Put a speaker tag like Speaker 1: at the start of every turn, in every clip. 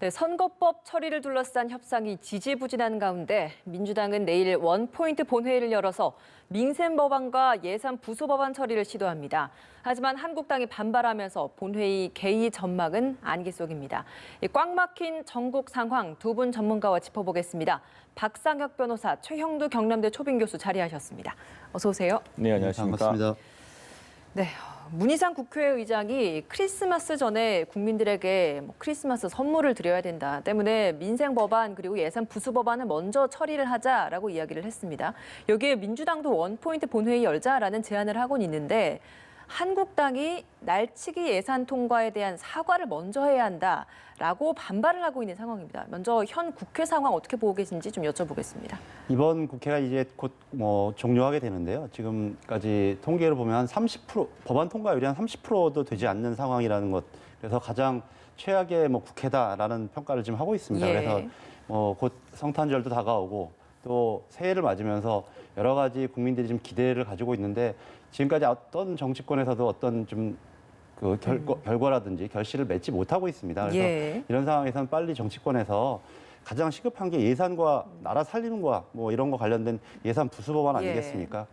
Speaker 1: 네, 선거법 처리를 둘러싼 협상이 지지부진한 가운데 민주당은 내일 원포인트 본회의를 열어서 민생 법안과 예산 부수 법안 처리를 시도합니다. 하지만 한국당이 반발하면서 본회의 개의 전망은 안개속입니다. 꽉 막힌 전국 상황 두 분 전문가와 짚어보겠습니다. 박상혁 변호사, 최형두 경남대 초빙 교수 자리하셨습니다. 어서 오세요.
Speaker 2: 네, 안녕하십니까.
Speaker 3: 반갑습니다.
Speaker 1: 네, 문희상 국회의장이 크리스마스 전에 국민들에게 크리스마스 선물을 드려야 된다 때문에 민생 법안 그리고 예산 부수 법안을 먼저 처리를 하자라고 이야기를 했습니다. 여기에 민주당도 원포인트 본회의 열자라는 제안을 하곤 있는데 한국당이 날치기 예산 통과에 대한 사과를 먼저 해야 한다라고 반발을 하고 있는 상황입니다. 먼저 현 국회 상황 어떻게 보고 계신지 좀 여쭤보겠습니다.
Speaker 3: 이번 국회가 이제 곧 종료하게 되는데요. 지금까지 통계를 보면 한 30% 법안 통과율이 한 30%도 되지 않는 상황이라는 것. 그래서 가장 최악의 국회다라는 평가를 지금 하고 있습니다.
Speaker 1: 예.
Speaker 3: 그래서 곧 성탄절도 다가오고 또 새해를 맞으면서 여러 가지 국민들이 좀 기대를 가지고 있는데 지금까지 어떤 정치권에서도 어떤 좀 그 결과라든지 결실을 맺지 못하고 있습니다. 그래서
Speaker 1: 예.
Speaker 3: 이런 상황에서는 빨리 정치권에서 가장 시급한 게 예산과 나라 살림과 이런 거 관련된 예산 부수 법안 아니겠습니까?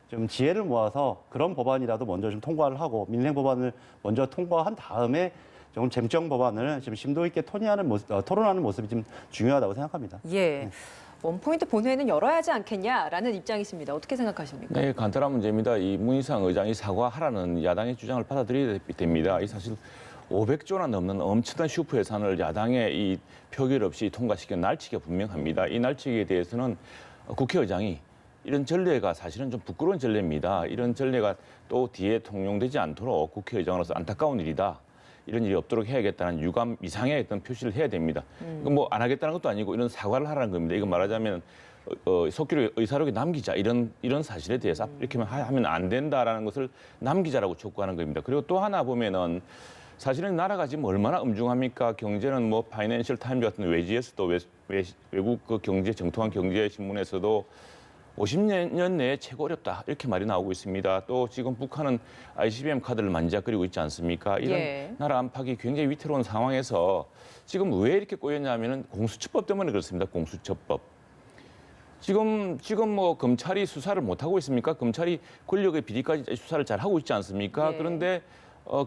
Speaker 3: 좀 지혜를 모아서 그런 법안이라도 먼저 좀 통과를 하고 민생 법안을 먼저 통과한 다음에 좀 쟁점 법안을 좀 심도 있게 토론하는 모습이 좀 중요하다고 생각합니다.
Speaker 1: 예. 원포인트 본회의는 열어야 하지 않겠냐라는 입장이십니다. 어떻게 생각하십니까?
Speaker 2: 네, 간단한 문제입니다. 이 문희상 의장이 사과하라는 야당의 주장을 받아들여야 됩니다. 이 사실 500조나 넘는 엄청난 슈퍼 예산을 야당의 이 표결 없이 통과시킨 날치기가 분명합니다. 이 날치기에 대해서는 국회의장이 이런 전례가 사실은 좀 부끄러운 전례입니다. 이런 전례가 또 뒤에 통용되지 않도록 국회의장으로서 안타까운 일이다. 이런 일이 없도록 해야겠다는 유감 이상의 어떤 표시를 해야 됩니다. 안 하겠다는 것도 아니고 이런 사과를 하라는 겁니다. 이거 말하자면 속기로 의사록에 남기자 이런 사실에 대해서 이렇게 하면 안 된다라는 것을 남기자라고 촉구하는 겁니다. 그리고 또 하나 보면은 사실은 나라가 지금 얼마나 엄중합니까? 경제는 파이낸셜 타임즈 같은 외지에서도 외국 그 경제 정통한 경제 신문에서도 50년 내에 최고 어렵다 이렇게 말이 나오고 있습니다. 또 지금 북한은 ICBM 카드를 만지작거리고 있지 않습니까? 이런 나라 안팎이 굉장히 위태로운 상황에서 지금 왜 이렇게 꼬였냐면은 공수처법 때문에 그렇습니다. 공수처법. 지금 검찰이 수사를 못 하고 있습니까? 검찰이 권력의 비리까지 수사를 잘 하고 있지 않습니까? 그런데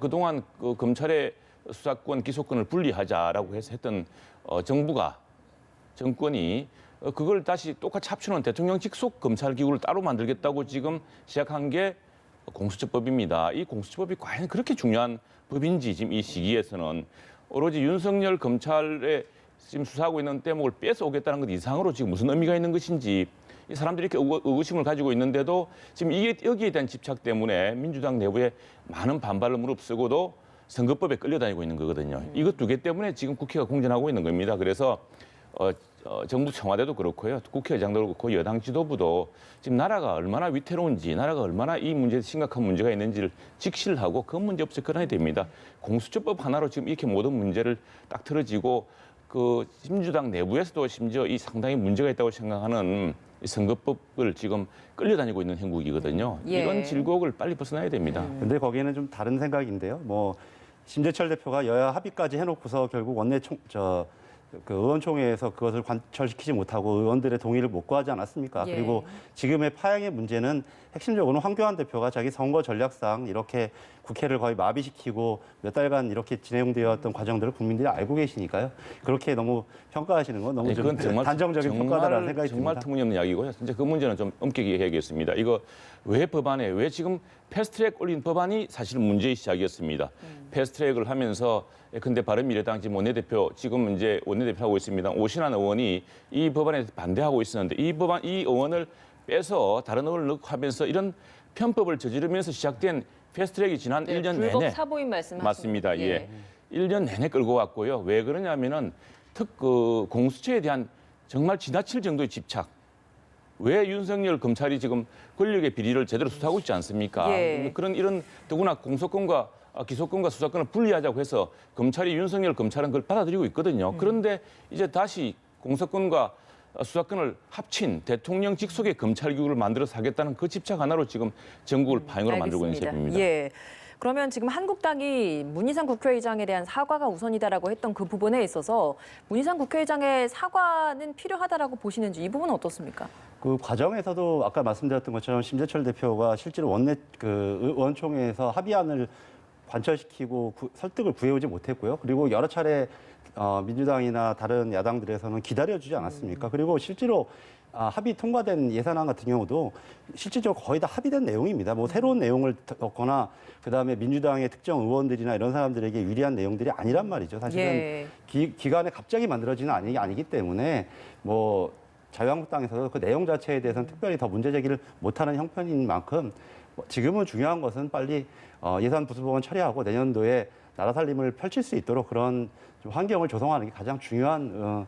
Speaker 2: 그동안 그 검찰의 수사권, 기소권을 분리하자라고 해서 했던 정권이 그걸 다시 똑같이 합치는 대통령 직속 검찰 기구를 따로 만들겠다고 지금 시작한 게 공수처법입니다. 이 공수처법이 과연 그렇게 중요한 법인지 지금 이 시기에서는 오로지 윤석열 검찰에 지금 수사하고 있는 대목을 뺏어오겠다는 것 이상으로 지금 무슨 의미가 있는 것인지 이 사람들이 이렇게 의구심을 가지고 있는데도 지금 여기에 대한 집착 때문에 민주당 내부에 많은 반발을 무릅쓰고도 선거법에 끌려다니고 있는 거거든요. 이것 두 개 때문에 지금 국회가 공전하고 있는 겁니다. 그래서 정부 청와대도 그렇고요. 국회의장도 그렇고 여당 지도부도 지금 나라가 얼마나 위태로운지 나라가 얼마나 이 문제에 심각한 문제가 있는지를 직시를 하고 그 문제 없이 끊어야 됩니다. 공수처법 하나로 지금 이렇게 모든 문제를 딱 틀어지고 그 민주당 내부에서도 심지어 이 상당히 문제가 있다고 생각하는 이 선거법을 지금 끌려다니고 있는 형국이거든요. 이런 질곡을 빨리 벗어나야 됩니다.
Speaker 3: 근데 거기에는 좀 다른 생각인데요. 심재철 대표가 여야 합의까지 해놓고서 결국 그 의원총회에서 그것을 관철시키지 못하고 의원들의 동의를 못 구하지 않았습니까? 그리고 지금의 파행의 문제는 핵심적으로는 황교안 대표가 자기 선거 전략상 이렇게 국회를 거의 마비시키고 몇 달간 이렇게 진행되었던 과정들을 국민들이 알고 계시니까요. 그렇게 너무 평가하시는 건 너무 좀 단정적인 평가다라는 생각이 듭니다.
Speaker 2: 정말 터무니없는 이야기고요. 진짜 그 문제는 좀 엄격히 해야겠습니다. 이거 왜 지금 패스트트랙 올린 법안이 사실 문제의 시작이었습니다. 패스트트랙을 하면서 근데 바른미래당 지금 원내대표 지금 이제 원내대표 하고 있습니다. 오신환 의원이 이 법안에 반대하고 있었는데 이 의원을 빼서 다른 의원을 넣고 하면서 이런 편법을 저지르면서 시작된 패스트트랙이 지난 1년 내내
Speaker 1: 불법 사보임 말씀하십니다.
Speaker 2: 맞습니다. 1년 내내 끌고 왔고요. 왜 그러냐면은 공수처에 대한 정말 지나칠 정도의 집착. 왜 윤석열 검찰이 지금 권력의 비리를 제대로 수사하고 있지 않습니까? 이런 더구나 공소권과 기소권과 수사권을 분리하자고 해서 윤석열 검찰은 그걸 받아들이고 있거든요. 그런데 이제 다시 공소권과 수사권을 합친 대통령 직속의 검찰 기구를 만들어서 하겠다는 그 집착 하나로 지금 전국을 파행으로 만들고 있는 셈입니다.
Speaker 1: 그러면 지금 한국당이 문희상 국회의장에 대한 사과가 우선이다라고 했던 그 부분에 있어서 문희상 국회의장의 사과는 필요하다라고 보시는지 이 부분은 어떻습니까?
Speaker 3: 그 과정에서도 아까 말씀드렸던 것처럼 심재철 대표가 실제로 원내 그 의원총회에서 합의안을 관철시키고 설득을 구해오지 못했고요. 그리고 여러 차례 민주당이나 다른 야당들에서는 기다려주지 않았습니까? 그리고 실제로 합의 통과된 예산안 같은 경우도 실질적으로 거의 다 합의된 내용입니다. 뭐 새로운 내용을 넣거나 그다음에 민주당의 특정 의원들이나 이런 사람들에게 유리한 내용들이 아니란 말이죠. 사실은
Speaker 1: 예.
Speaker 3: 기간에 갑자기 만들어지는 아니기 때문에 뭐 자유한국당에서도 그 내용 자체에 대해서는 특별히 더 문제 제기를 못하는 형편인 만큼 지금은 중요한 것은 빨리 예산 부수법안 처리하고 내년도에 나라 살림을 펼칠 수 있도록 그런 좀 환경을 조성하는 게 가장 중요한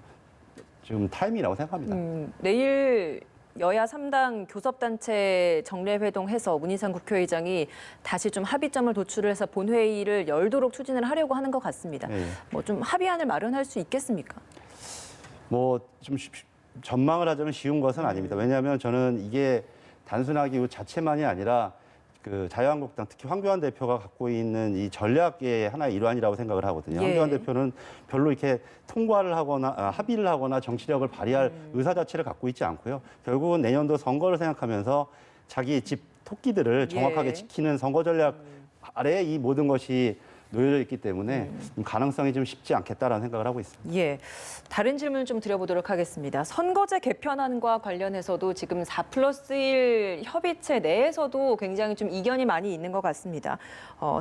Speaker 3: 지금 타임이라고 생각합니다.
Speaker 1: 내일 여야 3당 교섭단체 정례회동해서 문희상 국회의장이 다시 좀 합의점을 도출을 해서 본회의를 열도록 추진을 하려고 하는 것 같습니다.
Speaker 3: 네.
Speaker 1: 뭐 좀 합의안을 마련할 수 있겠습니까?
Speaker 3: 뭐 좀 전망을 하자면 쉬운 것은 아닙니다. 왜냐하면 저는 이게 단순하게 이 자체만이 아니라 그 자유한국당 특히 황교안 대표가 갖고 있는 이 전략의 하나의 일환이라고 생각을 하거든요.
Speaker 1: 예.
Speaker 3: 황교안 대표는 별로 이렇게 통과를 하거나 합의를 하거나 정치력을 발휘할 의사 자체를 갖고 있지 않고요. 결국은 내년도 선거를 생각하면서 자기 집 토끼들을 정확하게
Speaker 1: 예.
Speaker 3: 지키는 선거 전략 아래에 이 모든 것이 놓여져 있기 때문에 가능성이 좀 쉽지 않겠다라는 생각을 하고 있습니다.
Speaker 1: 예. 다른 질문 좀 드려보도록 하겠습니다. 선거제 개편안과 관련해서도 지금 4+1 협의체 내에서도 굉장히 좀 이견이 많이 있는 것 같습니다.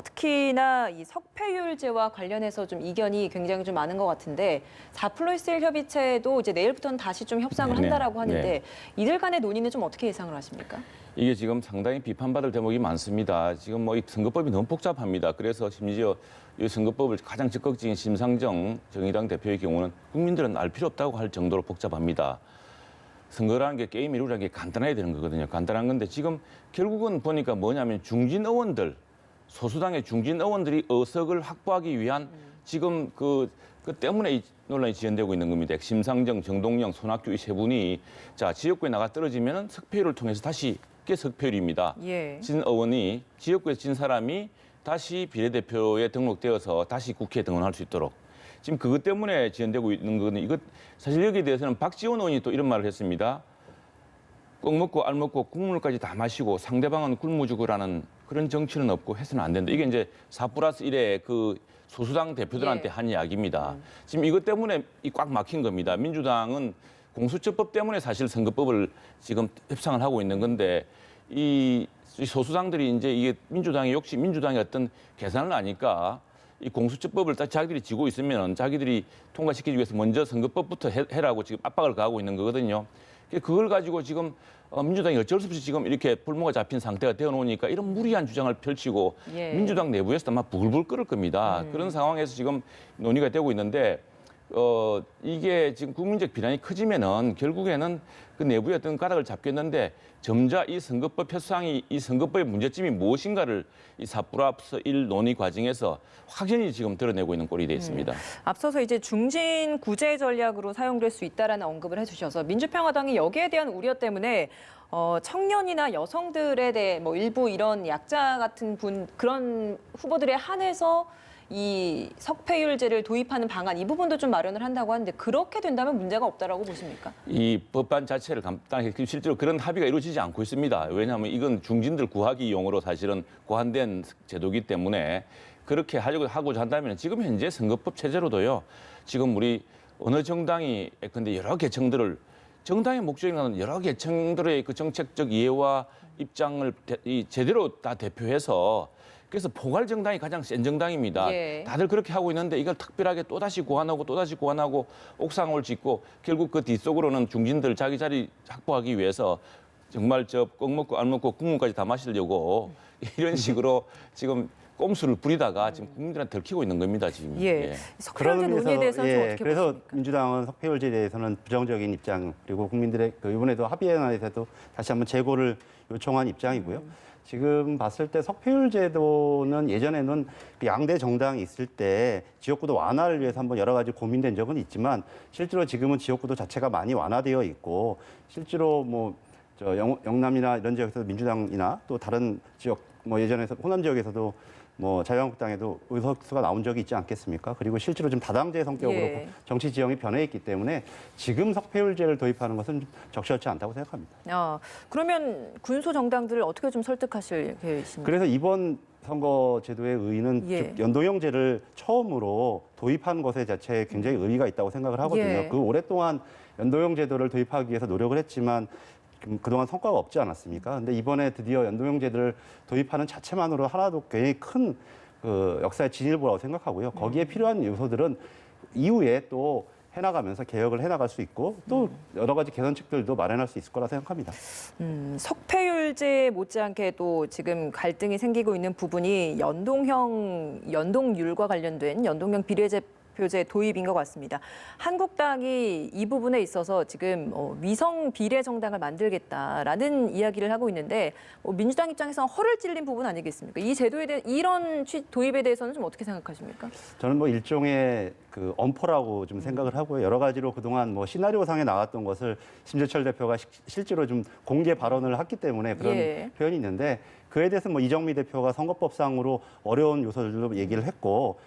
Speaker 1: 특히나 이 석패율제와 관련해서 좀 이견이 굉장히 좀 많은 것 같은데 4+1 협의체도 이제 내일부터는 다시 좀 협상을
Speaker 2: 네,
Speaker 1: 한다라고 하는데
Speaker 2: 네.
Speaker 1: 이들 간의 논의는 좀 어떻게 예상을 하십니까?
Speaker 2: 이게 지금 상당히 비판받을 대목이 많습니다. 지금 뭐 이 선거법이 너무 복잡합니다. 그래서 심지어 이 선거법을 가장 적극적인 심상정 정의당 대표의 경우는 국민들은 알 필요 없다고 할 정도로 복잡합니다. 선거라는 게 게임 룰이라는 게 간단해야 되는 거거든요. 간단한 건데 지금 결국은 보니까 뭐냐면 중진 의원들, 소수당의 중진 의원들이 의석을 확보하기 위한 지금 그 때문에 이 논란이 지연되고 있는 겁니다. 심상정, 정동영, 손학규 이 세 분이 자 지역구에 나가 떨어지면은 석패율을 통해서 다시 그게 석패율입니다.
Speaker 1: 예.
Speaker 2: 진 의원이 지역구에서 진 사람이 다시 비례대표에 등록되어서 다시 국회에 등원할 수 있도록 지금 그것 때문에 지연되고 있는 거는 이것 사실 여기에 대해서는 박지원 의원이 또 이런 말을 했습니다. 꼭 먹고 알 먹고 국물까지 다 마시고 상대방은 굶어 죽으라는 그런 정치는 없고 해서는 안 된다. 이게 이제 4+1의 그 소수당 대표들한테
Speaker 1: 예.
Speaker 2: 한 이야기입니다. 지금 이것 때문에 꽉 막힌 겁니다. 민주당은 공수처법 때문에 사실 선거법을 지금 협상을 하고 있는 건데 이 소수당들이 이제 이게 민주당이 역시 민주당의 어떤 계산을 아니까 이 공수처법을 딱 자기들이 지고 있으면 자기들이 통과시키기 위해서 먼저 선거법부터 해라고 지금 압박을 가하고 있는 거거든요. 그걸 가지고 지금 민주당이 어쩔 수 없이 지금 이렇게 불모가 잡힌 상태가 되어 놓으니까 이런 무리한 주장을 펼치고
Speaker 1: 예.
Speaker 2: 민주당 내부에서도 아마 부글부글 끓을 겁니다. 그런 상황에서 지금 논의가 되고 있는데 이게 지금 국민적 비난이 커지면은 결국에는 그 내부의 어떤 가닥을 잡겠는데 점자 이 선거법 협상이 이 선거법의 문제점이 무엇인가를 이 4+1 논의 과정에서 확연히 지금 드러내고 있는 꼴이 되어 있습니다.
Speaker 1: 앞서서 이제 중진 구제 전략으로 사용될 수 있다라는 언급을 해주셔서 민주평화당이 여기에 대한 우려 때문에 청년이나 여성들에 대해 뭐 일부 이런 약자 같은 그런 후보들에 한해서 이 석패율제를 도입하는 방안 이 부분도 좀 마련을 한다고 하는데 그렇게 된다면 문제가 없다라고 보십니까?
Speaker 2: 이 법안 자체를 감당하기 실제로 그런 합의가 이루어지지 않고 있습니다. 왜냐하면 이건 중진들 구하기 용으로 사실은 고안된 제도이기 때문에 그렇게 하고자 한다면 지금 현재 선거법 체제로도요. 지금 우리 어느 정당이 근데 여러 계층들을 정당의 목적이라는 여러 계층들의 그 정책적 이해와 입장을 제대로 다 대표해서 그래서 포괄 정당이 가장 센 정당입니다.
Speaker 1: 예.
Speaker 2: 다들 그렇게 하고 있는데 이걸 특별하게 또다시 고안하고 옥상을 짓고 결국 그 뒤속으로는 중진들 자기 자리 확보하기 위해서 정말 꼭 먹고 안 먹고 국물까지 다 마시려고 이런 식으로 지금 꼼수를 부리다가 지금 국민들한테 들키고 있는 겁니다. 지금.
Speaker 1: 예. 석패율제 논의에 대해서는 좀 어떻게
Speaker 3: 그래서
Speaker 1: 보십니까?
Speaker 3: 민주당은 석패율제에 대해서는 부정적인 입장 그리고 국민들의 이번에도 합의안에서도 다시 한번 재고를 요청한 입장이고요. 지금 봤을 때 석패율제도는 예전에는 그 양대 정당이 있을 때 지역구도 완화를 위해서 한번 여러 가지 고민된 적은 있지만 실제로 지금은 지역구도 자체가 많이 완화되어 있고 실제로 뭐 영남이나 이런 지역에서 민주당이나 또 다른 지역 뭐 예전에 호남 지역에서도 뭐 자유한국당에도 의석수가 나온 적이 있지 않겠습니까? 그리고 실제로 좀 다당제 성격으로
Speaker 1: 예.
Speaker 3: 정치 지형이 변해 있기 때문에 지금 석패율제를 도입하는 것은 적절치 않다고 생각합니다.
Speaker 1: 그러면 군소 정당들을 어떻게 좀 설득하실 계획이십니까?
Speaker 3: 그래서 이번 선거 제도의 의의는
Speaker 1: 예.
Speaker 3: 즉 연동형제를 처음으로 도입한 것에 자체에 굉장히 의의가 있다고 생각을 하거든요.
Speaker 1: 예.
Speaker 3: 그 오랫동안 연동형 제도를 도입하기 위해서 노력을 했지만 그동안 성과가 없지 않았습니까? 근데 이번에 드디어 연동형 제도를 도입하는 자체만으로 하나도 굉장히 큰 그 역사의 진일보라고 생각하고요. 거기에 필요한 요소들은 이후에 또 해나가면서 개혁을 해나갈 수 있고 또 여러 가지 개선책들도 마련할 수 있을 거라 생각합니다.
Speaker 1: 석패율제 못지않게 또 지금 갈등이 생기고 있는 부분이 연동률과 관련된 연동형 비례대표제 도입인 것 같습니다. 한국당이 이 부분에 있어서 지금 위성 비례 정당을 만들겠다라는 이야기를 하고 있는데 민주당 입장에서는 허를 찔린 부분 아니겠습니까? 이 제도에 대해 이런 도입에 대해서는 좀 어떻게 생각하십니까?
Speaker 3: 저는 뭐 일종의 그 엄포라고 좀 생각을 하고요. 여러 가지로 그동안 뭐 시나리오상에 나왔던 것을 심재철 대표가 실제로 좀 공개 발언을 했기 때문에 그런
Speaker 1: 예.
Speaker 3: 표현이 있는데 그에 대해서 뭐 이정미 대표가 선거법상으로 어려운 요소들도 얘기를 했고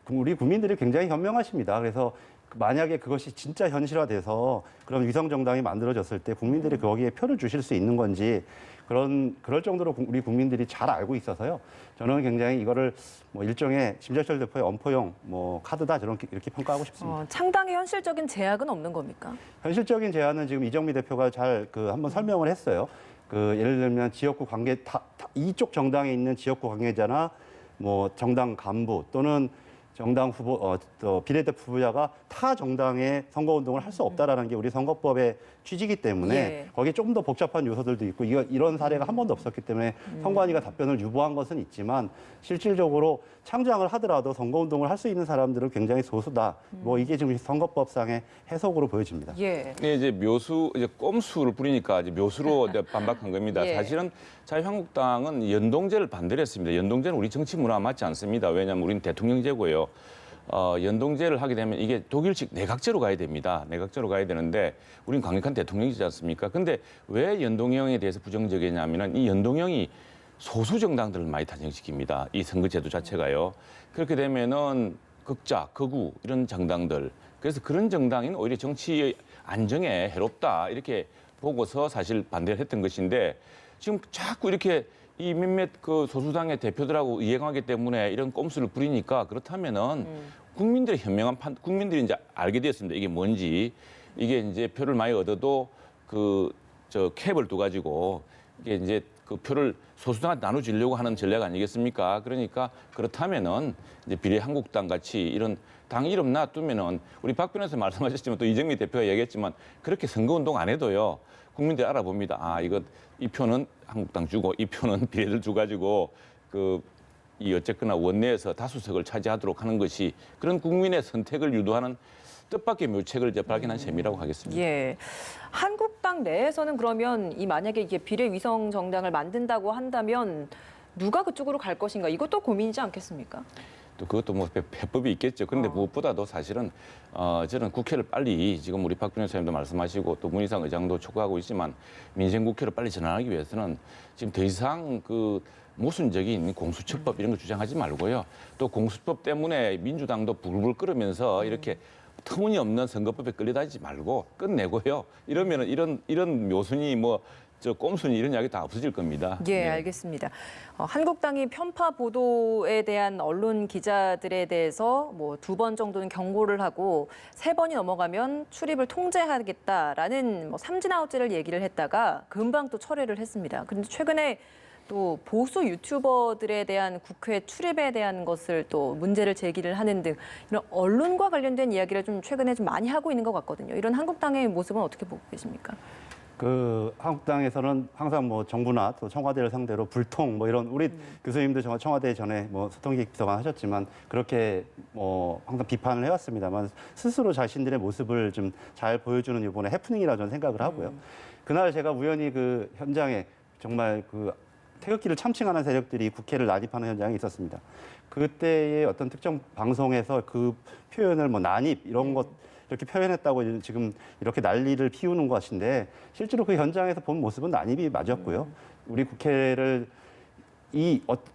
Speaker 3: 우리 국민들이 굉장히 현명하십니다. 그래서 만약에 그것이 진짜 현실화돼서 그런 위성 정당이 만들어졌을 때 국민들이 거기에 표를 주실 수 있는 건지 그럴 정도로 우리 국민들이 잘 알고 있어서요. 저는 굉장히 이거를 뭐 일종의 심재철 대표의 엄포용 뭐 카드다 이렇게 평가하고 싶습니다.
Speaker 1: 창당의 현실적인 제약은 없는 겁니까?
Speaker 3: 현실적인 제안은 지금 이정미 대표가 잘 한번 설명을 했어요. 예를 들면 지역구 관계 이쪽 정당에 있는 지역구 관계자나 뭐 정당 간부 또는 정당 후보, 비례대표 후보자가 타 정당의 선거운동을 할 수 없다라는 게 우리 선거법의 취지이기 때문에
Speaker 1: 예.
Speaker 3: 거기에 조금 더 복잡한 요소들도 있고 이런 사례가 한 번도 없었기 때문에 선관위가 답변을 유보한 것은 있지만 실질적으로 창당을 하더라도 선거운동을 할 수 있는 사람들은 굉장히 소수다. 뭐 이게 지금 선거법상의 해석으로 보여집니다.
Speaker 1: 예.
Speaker 2: 네, 이제 꼼수를 부리니까 이제 묘수로 이제 반박한 겁니다.
Speaker 1: 예.
Speaker 2: 사실은 자유한국당은 연동제를 반대를 했습니다. 연동제는 우리 정치 문화와 맞지 않습니다. 왜냐하면 우리는 대통령제고요. 연동제를 하게 되면 이게 독일식 내각제로 가야 됩니다. 내각제로 가야 되는데 우리는 강력한 대통령이지 않습니까? 근데 왜 연동형에 대해서 부정적이냐면은 이 연동형이 소수 정당들을 많이 탄생시킵니다. 이 선거제도 자체가요. 그렇게 되면은 극자, 극우 이런 정당들. 그래서 그런 정당인 오히려 정치의 안정에 해롭다 이렇게 보고서 사실 반대를 했던 것인데 지금 자꾸 이렇게 이 몇몇 그 소수당의 대표들하고 이행하기 때문에 이런 꼼수를 부리니까 그렇다면은 국민들의 현명한 국민들이 이제 알게 되었습니다. 이게 뭔지 이게 이제 표를 많이 얻어도 캡을 두 가지고 이게 이제 그 표를 소수당한테 나눠주려고 하는 전략 아니겠습니까? 그러니까 그렇다면은 이제 비례한국당 같이 이런 당 이름 놔두면은 우리 박 변호사 말씀하셨지만 또 이정미 대표가 얘기했지만 그렇게 선거운동 안 해도요 국민들이 알아봅니다. 이 표는 한국당 주고 이 표는 비례들 주 가지고 이 어쨌거나 원내에서 다수석을 차지하도록 하는 것이 그런 국민의 선택을 유도하는 뜻밖의 묘책을 이제 발견한 셈이라고 하겠습니다.
Speaker 1: 예. 한국당 내에서는 그러면 만약에 이게 비례 위성 정당을 만든다고 한다면 누가 그쪽으로 갈 것인가 이것도 고민이지 않겠습니까?
Speaker 2: 또 그것도 뭐 해법이 있겠죠. 그런데 무엇보다도 사실은 저는 국회를 빨리 지금 우리 박 변호사님도 말씀하시고 또 문희상 의장도 촉구하고 있지만 민생국회를 빨리 전환하기 위해서는 지금 더 이상 모순적인 공수처법 이런 거 주장하지 말고요. 또 공수처법 때문에 민주당도 불불 끓으면서 이렇게 터무니없는 선거법에 끌려다니지 말고 끝내고요. 이러면은 이런 묘순이 꼼순이 이런 이야기 다 없어질 겁니다.
Speaker 1: 예,
Speaker 2: 네.
Speaker 1: 알겠습니다. 한국당이 편파 보도에 대한 언론 기자들에 대해서 2번 정도는 경고를 하고 3번이 넘어가면 출입을 통제하겠다라는 삼진아웃제를 얘기를 했다가 금방 또 철회를 했습니다. 그런데 최근에 또 보수 유튜버들에 대한 국회 출입에 대한 것을 또 문제를 제기를 하는 등 이런 언론과 관련된 이야기를 최근에 좀 많이 하고 있는 것 같거든요. 이런 한국당의 모습은 어떻게 보고 계십니까?
Speaker 3: 한국당에서는 항상 정부나 또 청와대를 상대로 불통 이런 우리 교수님도 청와대 전에 소통기 비서관 하셨지만 그렇게 항상 비판을 해왔습니다만 스스로 자신들의 모습을 좀 잘 보여주는 이번에 해프닝이라 저는 생각을 하고요. 그날 제가 우연히 현장에 정말 태극기를 참칭하는 세력들이 국회를 난입하는 현장이 있었습니다. 그때의 어떤 특정 방송에서 그 표현을 난입 이런 것 이렇게 표현했다고 지금 이렇게 난리를 피우는 것인데 실제로 그 현장에서 본 모습은 난입이 맞았고요. 우리 국회를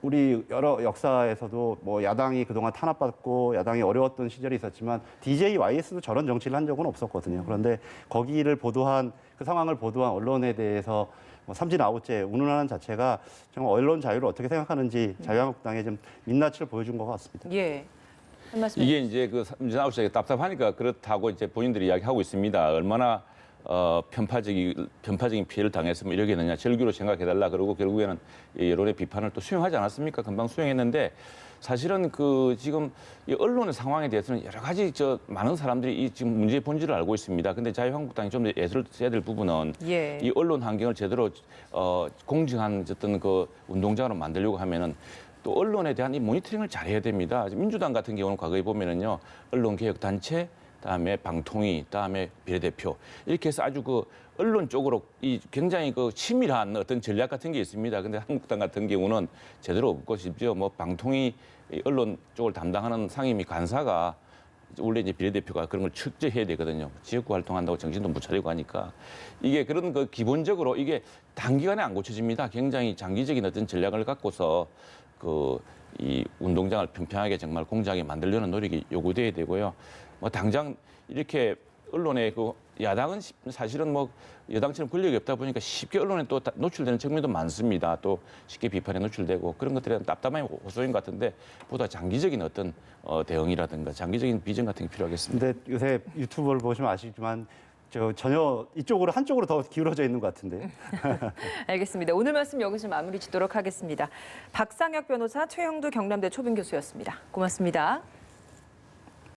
Speaker 3: 우리 여러 역사에서도 뭐 야당이 그동안 탄압받고 야당이 어려웠던 시절이 있었지만 DJYS도 저런 정치를 한 적은 없었거든요. 그런데 거기를 보도한 그 상황을 보도한 언론에 대해서 뭐 삼진 아웃제 운운하는 자체가 정말 언론 자유를 어떻게 생각하는지 자유한국당의 좀 민낯을 보여준 것 같습니다.
Speaker 1: 예. 한 말씀
Speaker 2: 이게 이제 그 삼진 아웃이 답답하니까 그렇다고 이제 본인들이 이야기하고 있습니다. 얼마나 편파적인 피해를 당했으면 이러겠느냐, 절규로 생각해달라 그러고 결국에는 이 여론의 비판을 또 수용하지 않았습니까? 금방 수용했는데 사실은 그 지금 이 언론의 상황에 대해서는 여러 가지 많은 사람들이 이 지금 문제의 본질을 알고 있습니다. 근데 자유한국당이 좀 더 애를 써야 될 부분은
Speaker 1: 예.
Speaker 2: 이 언론 환경을 제대로 공정한 어떤 그 운동장으로 만들려고 하면은 또 언론에 대한 이 모니터링을 잘해야 됩니다. 민주당 같은 경우는 과거에 보면은요, 언론개혁단체, 그다음에 방통위, 그다음에 비례대표 이렇게 해서 아주 그 언론 쪽으로 이 굉장히 그 치밀한 어떤 전략 같은 게 있습니다. 근데 한국당 같은 경우는 제대로 없고 심지어 뭐 방통위 언론 쪽을 담당하는 상임위 간사가 원래 이제 비례대표가 그런 걸 축제해야 되거든요. 지역구 활동한다고 정신도 못 차리고 하니까 이게 그런 그 기본적으로 이게 단기간에 안 고쳐집니다. 굉장히 장기적인 어떤 전략을 갖고서 이 운동장을 평평하게 정말 공정하게 만들려는 노력이 요구돼야 되고요. 뭐 당장 이렇게 언론에 그 야당은 사실은 뭐 여당처럼 권력이 없다 보니까 쉽게 언론에 또 노출되는 측면도 많습니다. 또 쉽게 비판에 노출되고 그런 것들에 대한 답답함이 호소인 것 같은데 보다 장기적인 어떤 대응이라든가 장기적인 비전 같은 게 필요하겠습니다.
Speaker 3: 근데 요새 유튜브를 보시면 아시지만 전혀 이쪽으로 한쪽으로 더 기울어져 있는 것 같은데.
Speaker 1: 알겠습니다. 오늘 말씀 여기서 마무리 짓도록 하겠습니다. 박상혁 변호사, 최형두 경남대 초빙 교수였습니다. 고맙습니다.